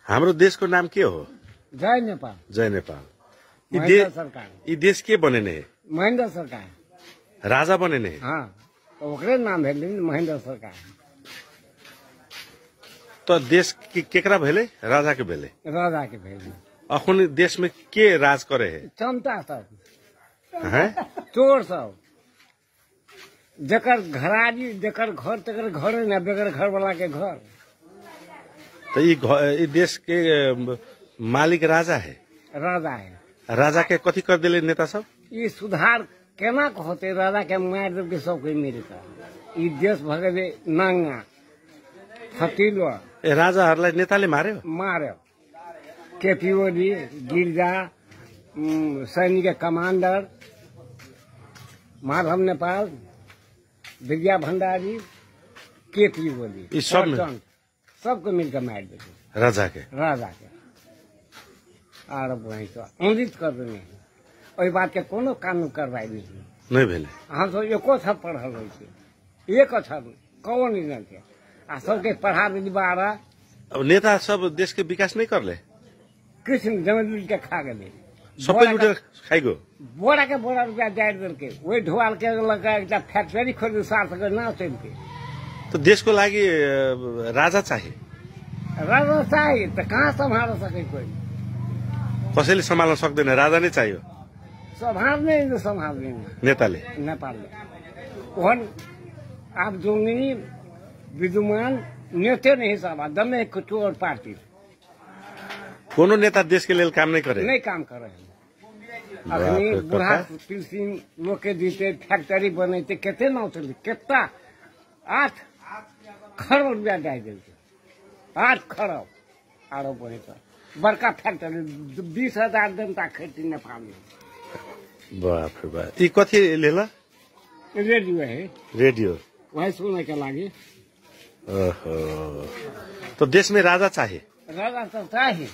हाम्रो देशको नाम के हो? जय नेपाल। जय नेपाल। महेंद्र सरकार। ये देश के बनेने है? महेंद्र सरकार। राजा बनेने है? हाँ, तो ओकरे नाम है महेंद्र सरकार। तो देश केकरा भेले? राजा के भेले। राजा के भेले। अखुन देश में के राज करे है? चमता सब हैं? चोर सब, जकर घराजी, जकर घर तकर घर है ना, बेगर घर वाला के घर। तो ये देश के मालिक राजा है? राजा है। राजा के कथी कर दिले नेता सब? ये सुधार केना होते? राजा के मार दे के सब कोई मिल का ये देश भगे नांगा फतीलो राजाहरूलाई नेताले मार्यो? मार्यो। केपी ओली, गिरिजा, सैनिक कमांडर, माधव नेपाल, विद्या भंडारी, केपी ओली, सबको मिलकर मार देते राजा के। और वही तो अमृत कर देने वही बात के कोनो कानून कार्रवाई नहीं भेले। हम सब एको अक्षर पढ़ल रहे, एक अक्षर कौन नहीं थे आ सबके पढ़ा दी 12। अब नेता सब देश के विकास नहीं कर ले? कृष्ण जमीन के खा गए, सब लुटे खाइगो। बोरा के बोरा रुपया जाट दल के वही ढोल के लगा एक फैक्ट्री खोल 7 ना चल के। तो देश को लागी राजा चाहिए। राजा चाहिए तो कहाँ संभाल सके कोई? कसैले सम्हाल्न सक्दैन, राजा नै चाहियो। संभाल्ने नेताले नेपालले ओहन आप जोंगिनी विद्यमान नेता नहीं सब दमे चोर पार्टी। कोनो नेता देश के लिए काम नहीं करे? नहीं काम करे। अखनी बुढ़ा कृषि लोग के दीते फैक्ट्री बनते केते नाव चलते कितना 8 खरब रुपया डाल देते 8 खरब आरो बने तो बड़का फैक्ट्री 20,000 जनता खेती नेपाल में। बाप रे बाप। ये कथी लेला? रेडियो है। रेडियो वही सुनने के लागे। ओहो। तो देश में राजा चाहिए? राजा तो चाहिए।